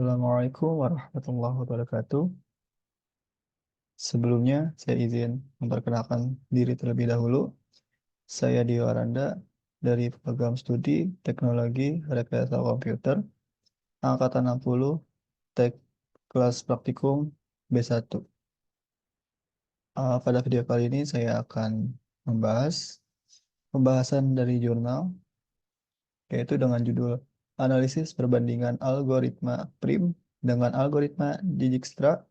Assalamualaikum warahmatullahi wabarakatuh. Sebelumnya, saya izin memperkenalkan diri terlebih dahulu. Saya Dio Aranda dari Program Studi Teknologi Rekayasa Komputer, Angkatan 60, Tek Kelas Praktikum B1. Pada video kali ini saya akan membahas pembahasan dari jurnal, yaitu dengan judul Analisis Perbandingan Algoritma Prim dengan Algoritma Dijkstra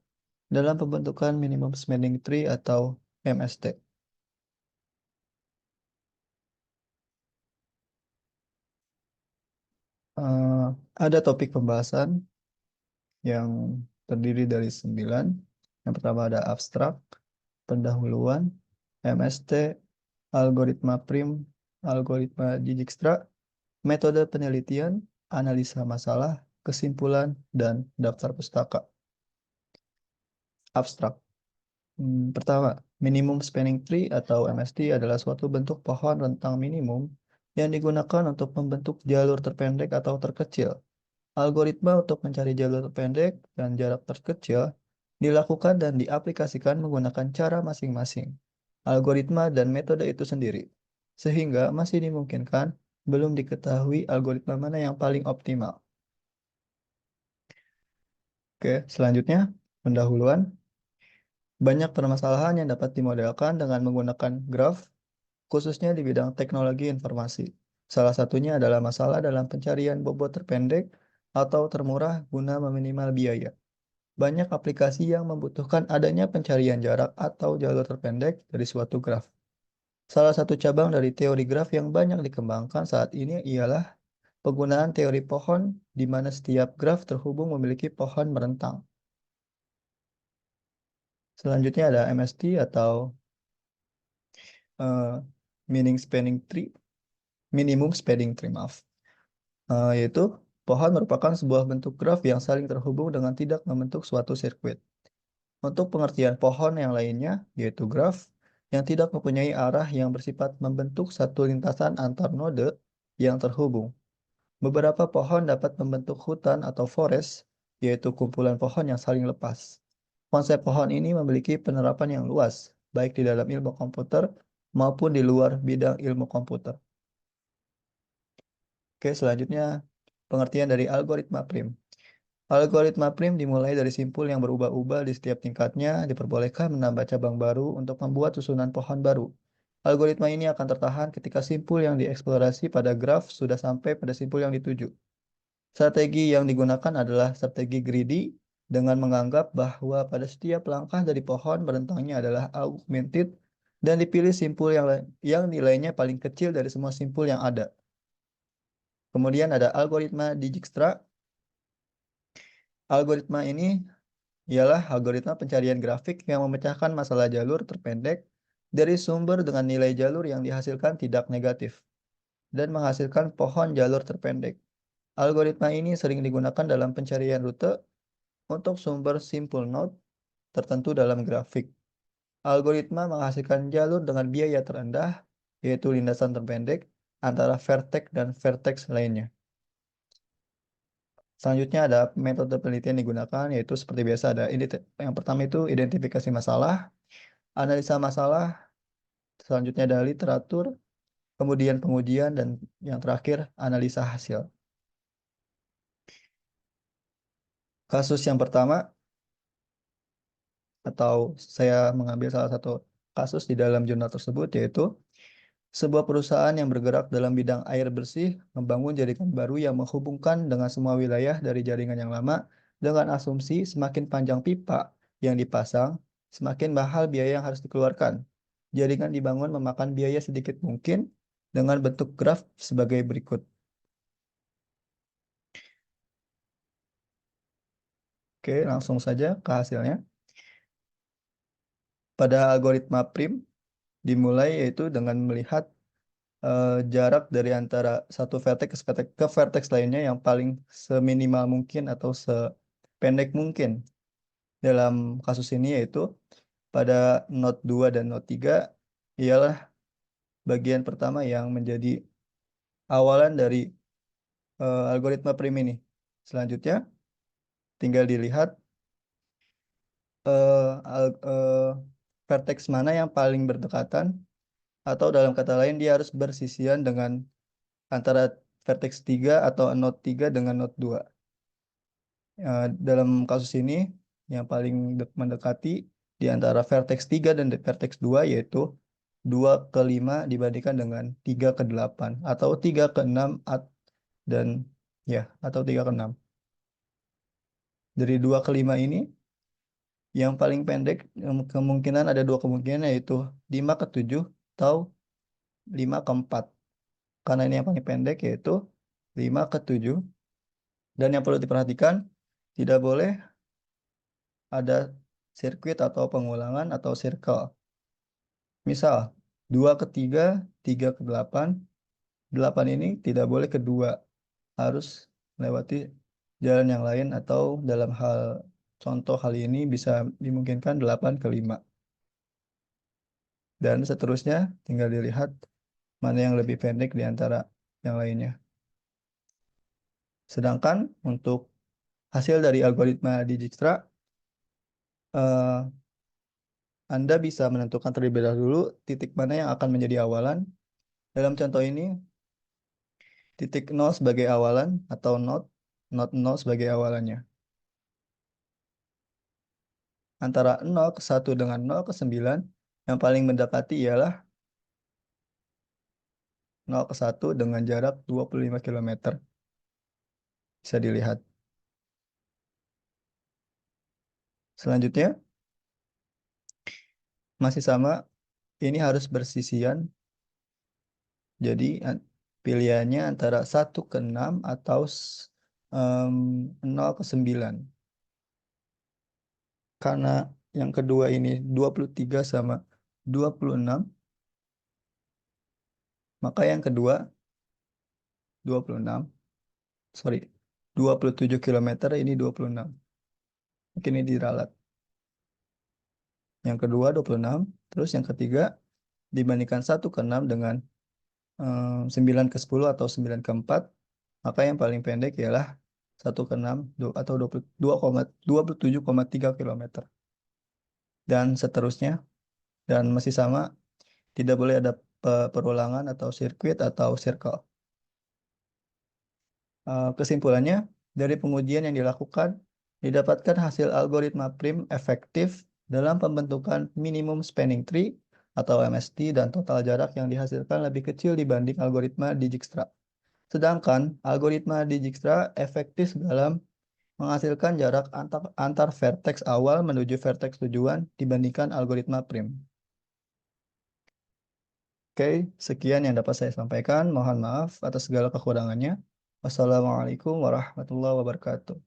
dalam pembentukan minimum spending tree atau MST. Eh, ada topik pembahasan yang terdiri dari 9. Yang pertama ada abstrak, pendahuluan, MST, algoritma prim, algoritma Dijkstra, metode penelitian, analisa masalah, kesimpulan, dan daftar pustaka. Abstrak. Pertama, minimum spanning tree atau MST adalah suatu bentuk pohon rentang minimum yang digunakan untuk membentuk jalur terpendek atau terkecil. Algoritma untuk mencari jalur terpendek dan jarak terkecil dilakukan dan diaplikasikan menggunakan cara masing-masing, algoritma dan metode itu sendiri, sehingga masih dimungkinkan belum diketahui algoritma mana yang paling optimal. Oke, selanjutnya pendahuluan. Banyak permasalahan yang dapat dimodelkan dengan menggunakan graf, khususnya di bidang teknologi informasi. Salah satunya adalah masalah dalam pencarian bobot terpendek atau termurah guna meminimal biaya. Banyak aplikasi yang membutuhkan adanya pencarian jarak atau jalur terpendek dari suatu graf. Salah satu cabang dari teori graf yang banyak dikembangkan saat ini ialah penggunaan teori pohon, di mana setiap graf terhubung memiliki pohon merentang. Selanjutnya ada MST atau eh, meaning spanning tree, minimum spanning tree, maaf. Yaitu pohon merupakan sebuah bentuk graf yang saling terhubung dengan tidak membentuk suatu sirkuit. Untuk pengertian pohon yang lainnya, yaitu graf, yang tidak mempunyai arah yang bersifat membentuk satu lintasan antar node yang terhubung. Beberapa pohon dapat membentuk hutan atau forest, yaitu kumpulan pohon yang saling lepas. Konsep pohon ini memiliki penerapan yang luas, baik di dalam ilmu komputer maupun di luar bidang ilmu komputer. Oke, selanjutnya pengertian dari algoritma prim. Algoritma prim dimulai dari simpul yang berubah-ubah di setiap tingkatnya, diperbolehkan menambah cabang baru untuk membuat susunan pohon baru. Algoritma ini akan tertahan ketika simpul yang dieksplorasi pada graf sudah sampai pada simpul yang dituju. Strategi yang digunakan adalah strategi greedy dengan menganggap bahwa pada setiap langkah dari pohon berentangnya adalah augmented dan dipilih simpul yang nilainya paling kecil dari semua simpul yang ada. Kemudian ada algoritma Dijkstra. Algoritma ini ialah algoritma pencarian grafik yang memecahkan masalah jalur terpendek dari sumber dengan nilai jalur yang dihasilkan tidak negatif dan menghasilkan pohon jalur terpendek. Algoritma ini sering digunakan dalam pencarian rute untuk sumber simple node tertentu dalam grafik. Algoritma menghasilkan jalur dengan biaya terendah, yaitu lintasan terpendek antara vertex dan vertex lainnya. Selanjutnya ada metode penelitian digunakan, yaitu seperti biasa ada yang pertama itu identifikasi masalah, analisa masalah, selanjutnya ada literatur, kemudian pengujian, dan yang terakhir analisa hasil. Kasus yang pertama, atau saya mengambil salah satu kasus di dalam jurnal tersebut, yaitu sebuah perusahaan yang bergerak dalam bidang air bersih membangun jaringan baru yang menghubungkan dengan semua wilayah dari jaringan yang lama dengan asumsi semakin panjang pipa yang dipasang, semakin mahal biaya yang harus dikeluarkan. Jaringan dibangun memakan biaya sedikit mungkin dengan bentuk graf sebagai berikut. Oke, langsung saja ke hasilnya. Pada algoritma prim dimulai yaitu dengan melihat jarak dari antara satu vertex ke vertex lainnya yang paling seminimal mungkin atau sependek mungkin. Dalam kasus ini yaitu pada node 2 dan node 3 ialah bagian pertama yang menjadi awalan dari algoritma prim ini. Selanjutnya, tinggal dilihat eh, al- eh, vertex mana yang paling berdekatan, atau dalam kata lain dia harus bersisian dengan antara vertex 3 atau node 3 dengan node 2. Dalam kasus ini yang paling mendekati di antara vertex 3 dan vertex 2 yaitu 2 ke 5 dibandingkan dengan 3 ke 8 atau 3 ke 6 dan ya atau 3 ke 6. Dari 2 ke 5 ini yang paling pendek kemungkinan ada dua kemungkinan yaitu 5 ke 7 atau 5 ke 4. Karena ini yang paling pendek yaitu 5 ke 7. Dan yang perlu diperhatikan, tidak boleh ada sirkuit atau pengulangan atau circle. Misal 2 ke 3, 3 ke 8, 8 ini tidak boleh kedua, harus melewati jalan yang lain atau dalam hal contoh hal ini bisa dimungkinkan 8 ke 5. Dan seterusnya tinggal dilihat mana yang lebih pendek di antara yang lainnya. Sedangkan untuk hasil dari algoritma Dijkstra, eh, Anda bisa menentukan terlebih dahulu titik mana yang akan menjadi awalan. Dalam contoh ini, titik 0 sebagai awalan atau not 0 sebagai awalannya. Antara 0 ke 1 dengan 0 ke 9, yang paling mendekati ialah 0 ke 1 dengan jarak 25 km. Bisa dilihat. Selanjutnya, masih sama, ini harus bersisian. Jadi, pilihannya antara 1 ke 6 atau 0 ke 9. Karena yang kedua ini 23 sama 26, maka yang kedua 26, sorry, 27 kilometer ini 26. Mungkin ini diralat. Yang kedua 26, terus yang ketiga dibandingkan 1 ke 6 dengan 9 ke 10 atau 9 ke 4, maka yang paling pendek ialah 1 ke 6 atau 27,3 kilometer. Dan seterusnya, dan masih sama, tidak boleh ada perulangan atau sirkuit atau circle. Kesimpulannya, dari pengujian yang dilakukan, didapatkan hasil algoritma prim efektif dalam pembentukan minimum spanning tree atau MST dan total jarak yang dihasilkan lebih kecil dibanding algoritma Dijkstra. Sedangkan algoritma Dijkstra efektif dalam menghasilkan jarak antar vertex awal menuju vertex tujuan dibandingkan algoritma prim. Oke, sekian yang dapat saya sampaikan. Mohon maaf atas segala kekurangannya. Wassalamualaikum warahmatullahi wabarakatuh.